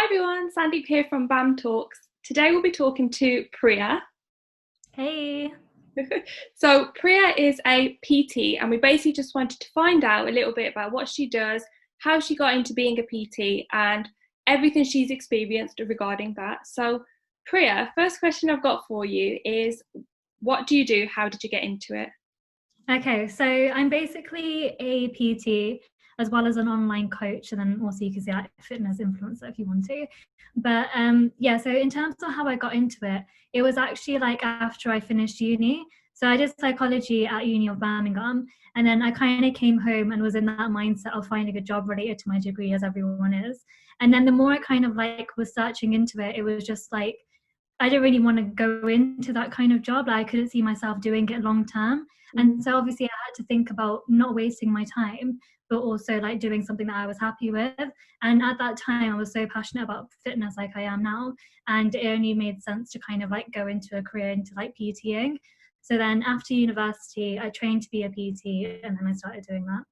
Hi everyone, Sandeep here from BAMTALKS. Today we'll be talking to Priya. Hey. So Priya is a PT and we basically just wanted to find out a little bit about what she does, how she got into being a PT and everything she's experienced regarding that. So Priya, first question I've got for you is what do you do? How did you get into it? Okay, so I'm basically a PT as well as an online coach, and then also you can say like fitness influencer if you want to. But yeah, so in terms of how I got into it, it was actually like after I finished uni. So I did psychology at Uni of Birmingham, and then I kind of came home and was in that mindset of finding a job related to my degree, as everyone is. And then the more I kind of like was searching into it, it was just like I didn't really want to go into that kind of job. Like, I couldn't see myself doing it long term. And so obviously I had to think about not wasting my time, but also like doing something that I was happy with. And at that time I was so passionate about fitness like I am now. And it only made sense to kind of like go into a career into like PTing. So then after university, I trained to be a PT and then I started doing that.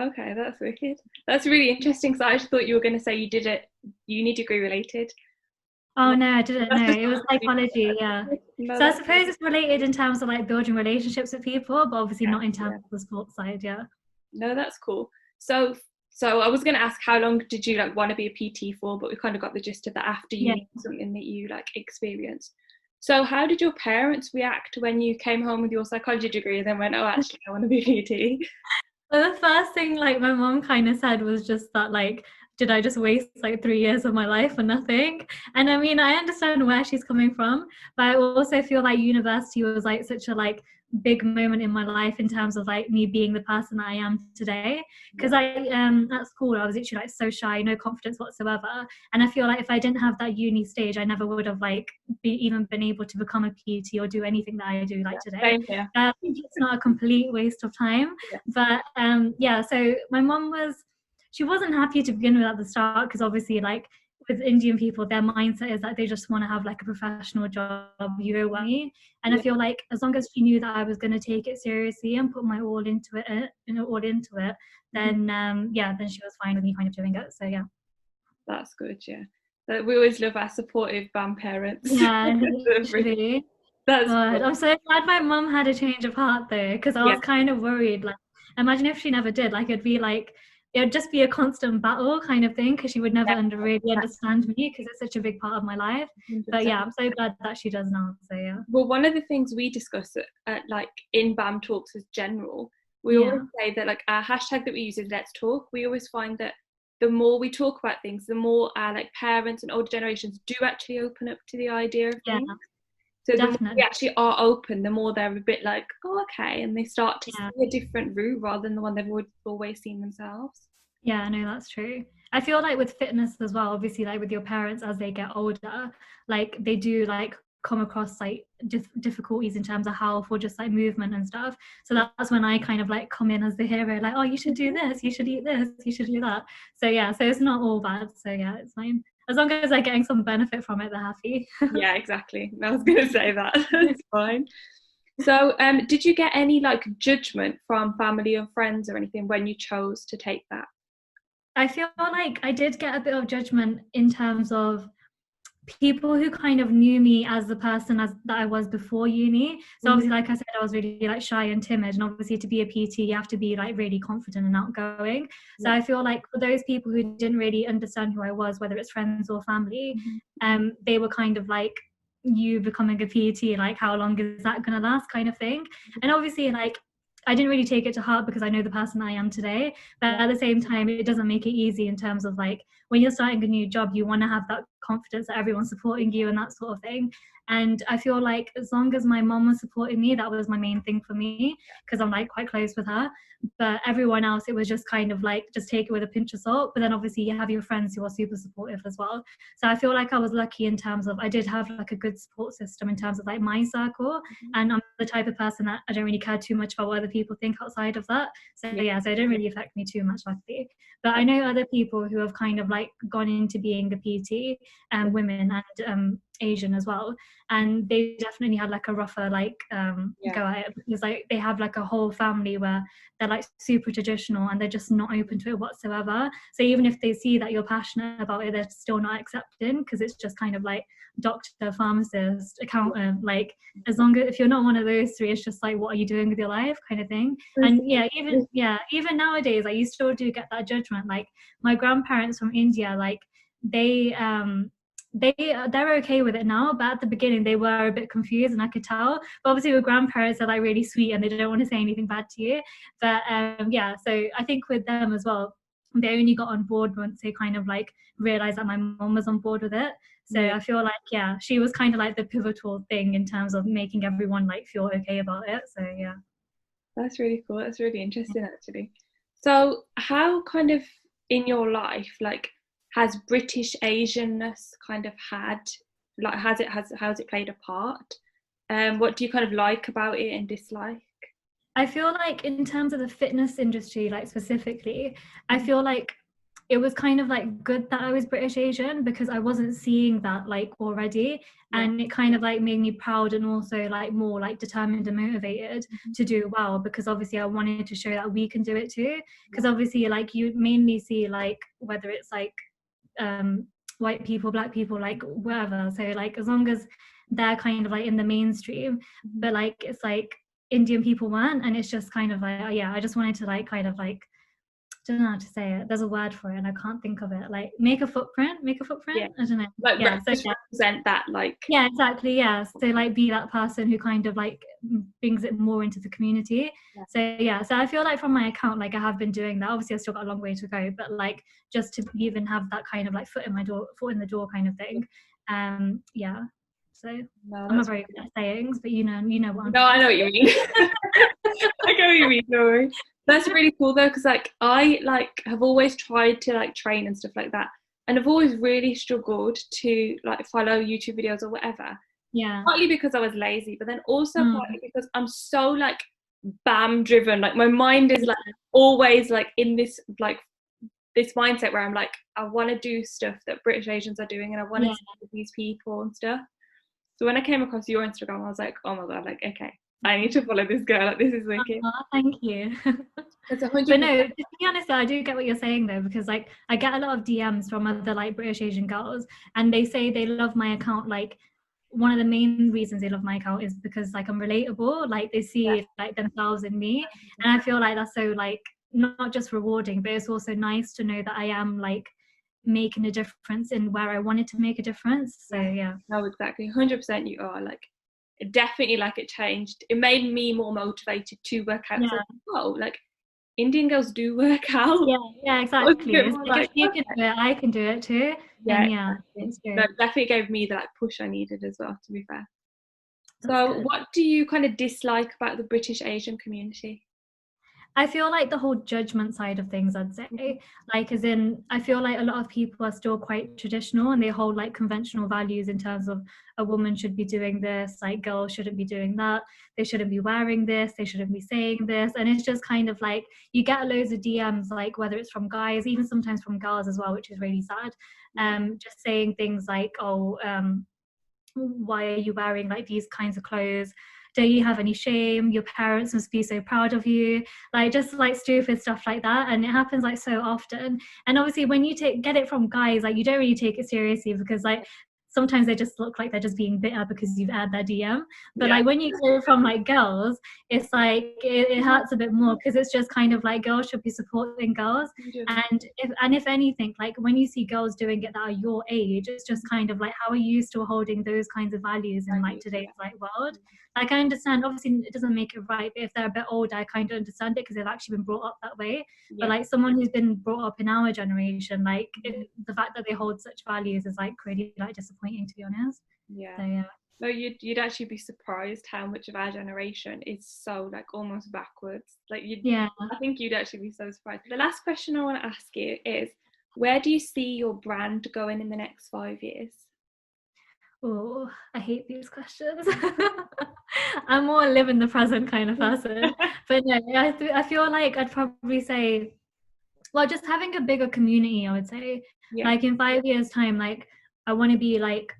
Okay, that's wicked. That's really interesting. So I just thought you were going to say you did it uni degree related. Oh no, I didn't That's know. just It was psychology, yeah. no, So I that's suppose it's related in terms of like building relationships with people, but obviously yeah, not in terms yeah. of the sports side, yeah. No, that's cool. So, so I was going to ask how long did you like want to be a PT for, but we kind of got the gist of that after Yeah. uni, something that you like experienced. So, how did your parents react when you came home with your psychology degree and then went, "Oh, actually, I want to be a PT"? So the first thing like my mom kind of said was just that like, did I just waste like 3 years of my life for nothing? And I mean, I understand where she's coming from, but I also feel like university was like such a like big moment in my life in terms of like me being the person that I am today. Because Yeah, I at school I was literally like so shy, no confidence whatsoever. And I feel like if I didn't have that uni stage, I never would have like even been able to become a PT or do anything that I do like today. same here. I think it's not a complete waste of time. Yeah, But yeah, so my mom she wasn't happy to begin with at the start because obviously like with Indian people, their mindset is that they just want to have like a professional job, you know what I mean? And I yeah, feel like as long as she knew that I was going to take it seriously and put my all into it, mhm. then yeah, then she was fine with me kind of doing it. So yeah. That's good. Yeah, we always love our supportive BAM parents. Yeah, They're really- literally. That's God, cool. I'm so glad my mum had a change of heart though, because I Yeah, was kind of worried. Like, imagine if she never did. Like, it'd just be a constant battle kind of thing, because she would never yeah, really understand me, because it's such a big part of my life. But 100%. yeah, I'm so glad that she does now. So yeah, Well, one of the things we discuss like in BAM talks as general, we always yeah, say that like our hashtag that we use is Let's Talk. We always find that the more we talk about things, the more our like parents and older generations do actually open up to the idea of yeah, things. So the more we definitely. actually are open, the more they're a bit like, oh, okay, and they start to Yeah. see a different route rather than the one they've always seen themselves. Yeah, no, that's true. I feel like with fitness as well, obviously, like with your parents as they get older, like they do like come across like difficulties in terms of health or just like movement and stuff. So that's when I kind of like come in as the hero, like, oh, you should do this, you should eat this, you should do that. So yeah, so it's not all bad. So yeah, it's fine. As long as they're getting some benefit from it, they're happy. Yeah, exactly. I was going to say that. It's fine. So, did you get any like judgment from family or friends or anything when you chose to take that? I feel like I did get a bit of judgment in terms of people who kind of knew me as the person as that I was before uni. So Mhm. obviously, like I said, I was really like shy and timid, and obviously to be a PT, you have to be like really confident and outgoing. So Yeah. I feel like for those people who didn't really understand who I was, whether it's friends or family, Mhm. they were kind of like, you becoming a PT, like how long is that gonna last, kind of thing. And obviously, like I didn't really take it to heart because I know the person I am today. But Yeah. at the same time, it doesn't make it easy in terms of like when you're starting a new job, you want to have that confidence that everyone's supporting you and that sort of thing. And I feel like as long as my mom was supporting me, that was my main thing for me, because I'm like quite close with her. But everyone else, it was just kind of like just take it with a pinch of salt. But then obviously you have your friends who are super supportive as well. So I feel like I was lucky in terms of I did have like a good support system in terms of like my circle. And I'm the type of person that I don't really care too much about what other people think outside of that. So Yeah. yeah, so it didn't really affect me too much, luckily. But I know other people who have kind of like gone into being a PT, women, and Asian as well, and they definitely had like a rougher like go at it, because like they have like a whole family where they're like super traditional and they're just not open to it whatsoever. So even if they see that you're passionate about it, they're still not accepting, because it's just kind of like doctor, pharmacist, accountant, like as long as if you're not one of those three, it's just like, what are you doing with your life, kind of thing. And even nowadays, like you still do get that judgment. Like my grandparents from India, like they're okay with it now, but at the beginning they were a bit confused, and I could tell. But obviously with grandparents, they're like really sweet and they don't want to say anything bad to you. But so I think with them as well, they only got on board once they kind of like realized that my mom was on board with it. So I feel like she was kind of like the pivotal thing in terms of making everyone like feel okay about it. So yeah, that's really cool. That's really interesting, actually. So how kind of in your life, like, has British Asianness kind of had, like, has it played a part? What do you kind of like about it and dislike? I feel like in terms of the fitness industry, like specifically, I feel like it was kind of like good that I was British Asian, because I wasn't seeing that like already, and it kind of like made me proud and also like more like determined and motivated to do well, because obviously I wanted to show that we can do it too. Because obviously like you mainly see like whether it's like white people, black people, like whatever, so like as long as they're kind of like in the mainstream, but like it's like Indian people weren't, and it's just kind of like I just wanted to like kind of like, I don't know how to say it. There's a word for it and I can't think of it. Like make a footprint. Yeah. I don't know. Like So represent that, like. yeah, exactly. Yeah. So like be that person who kind of like brings it more into the community. So I feel like from my account, like I have been doing that. Obviously, I've still got a long way to go, but like just to even have that kind of like foot in the door kind of thing. Yeah. So I'm not very good at sayings, but you know what I'm. No, I know what you mean. I know what you mean. No worries. That's really cool though, because like I like have always tried to like train and stuff like that, and I've always really struggled to like follow YouTube videos or whatever. Yeah. Partly because I was lazy, but then also partly because I'm so like BAM driven. Like my mind is like always like in this mindset where I'm like, I want to do stuff that British Asians are doing, and I want to see these people and stuff. So when I came across your Instagram, I was like, oh my god, like, okay, I need to follow this girl. Like, this is wicked. Thank you. It's 100%. But no, to be honest, I do get what you're saying though, because like I get a lot of DMs from other like British Asian girls, and they say they love my account. Like one of the main reasons they love my account is because like I'm relatable. Like they see like themselves in me, and I feel like that's so like not just rewarding, but it's also nice to know that I am like making a difference in where I wanted to make a difference. So yeah. No, exactly, 100%. You are like, it definitely, like, it changed. It made me more motivated to work out. So, oh, like Indian girls do work out. Yeah, exactly. It's like, like, if you can do it, I can do it too. Yeah, it's true. That definitely gave me the like push I needed as well, to be fair. That's so good. What do you kind of dislike about the British Asian community? I feel like the whole judgment side of things, I'd say, like as in, I feel like a lot of people are still quite traditional, and they hold like conventional values in terms of a woman should be doing this, like girls shouldn't be doing that, they shouldn't be wearing this, they shouldn't be saying this. And it's just kind of like, you get loads of DMs, like whether it's from guys, even sometimes from girls as well, which is really sad. Just saying things like, why are you wearing like these kinds of clothes? Don't you have any shame? Your parents must be so proud of you. Like just like stupid stuff like that. And it happens like so often. And obviously when you get it from guys, like you don't really take it seriously, because like sometimes they just look like they're just being bitter because you've aired their DM. But like when you go from like girls, it's like it hurts a bit more, because it's just kind of like girls should be supporting girls. And if anything, like when you see girls doing it that are your age, it's just kind of like, how are you still holding those kinds of values in like today's like world? Like I understand, obviously it doesn't make it right, but if they're a bit older, I kind of understand it because they've actually been brought up that way. But like someone who's been brought up in our generation, like the fact that they hold such values is like really like disappointing, to be honest. So, no, you'd actually be surprised how much of our generation is so like almost backwards. Like I think you'd actually be so surprised. The last question I want to ask you is, where do you see your brand going in the next 5 years? Oh, I hate these questions. I'm more live in the present kind of person. But no, I feel like I'd probably say, well, just having a bigger community, I would say. Like in 5 years' time, like I want to be like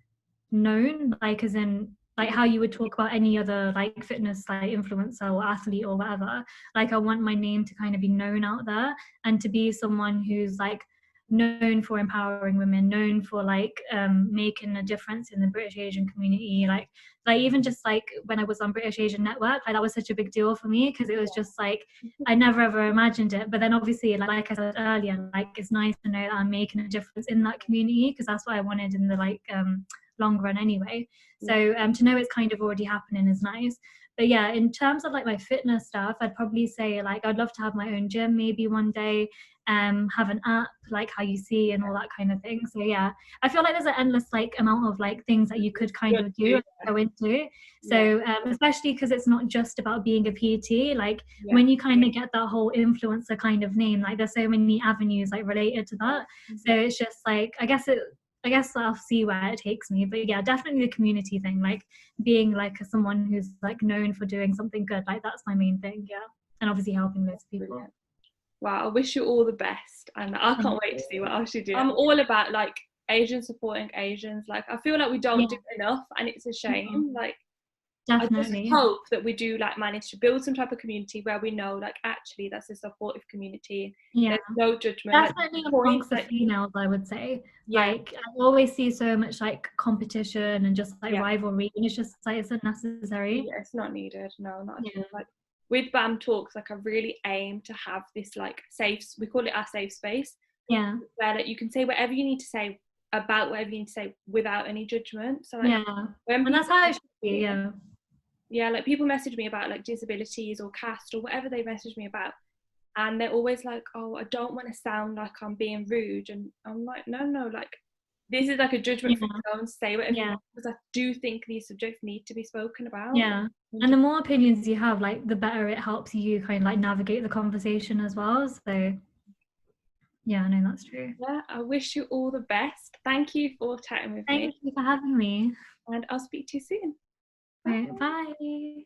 known, like as in like how you would talk about any other like fitness like influencer or athlete or whatever. Like I want my name to kind of be known out there, and to be someone who's like known for empowering women, known for like making a difference in the British Asian community. Like even just like when I was on British Asian Network, like that was such a big deal for me, because it was just like I never ever imagined it. But then obviously, like I said earlier, like it's nice to know that I'm making a difference in that community, because that's what I wanted in the like long run anyway. So to know it's kind of already happening is nice. But yeah, in terms of like my fitness stuff, I'd probably say like I'd love to have my own gym maybe one day, have an app like how you see and all that kind of thing. So yeah, I feel like there's an endless like amount of like things that you could kind of do and go into. So especially because it's not just about being a PT, like when you kind of get that whole influencer kind of name, like there's so many avenues like related to that. So it's just like I guess I'll see where it takes me. But yeah, definitely the community thing, like being like someone who's like known for doing something good, like that's my main thing. Yeah, and obviously helping those people. Brilliant. Wow, I wish you all the best, and I can't wait to see what else you do. I'm all about like Asians supporting Asians. Like I feel like we don't do enough, and it's a shame. Like definitely. I just hope that we do like manage to build some type of community where we know like actually that's a supportive community. There's no judgment. Definitely like, amongst the females, I would say. Like I always see so much like competition and just like rivalry, and it's just like it's unnecessary. Yeah, it's not needed. No, not at all. Like with BAMTalks, like I really aim to have this like safe, we call it our safe space. Yeah. Where like you can say whatever you need to say about whatever you need to say without any judgment. So like, and that's how it should be. Yeah, like people message me about like disabilities or caste or whatever they message me about, and they're always like, oh, I don't want to sound like I'm being rude, and I'm like, no, like this is like a judgment free zone, say whatever you want, because I do think these subjects need to be spoken about. And the more opinions you have, like the better it helps you kind of like navigate the conversation as well. So yeah, no, that's true. Yeah, I wish you all the best. Thank you for chatting with me. Thank you for having me. And I'll speak to you soon. Bye.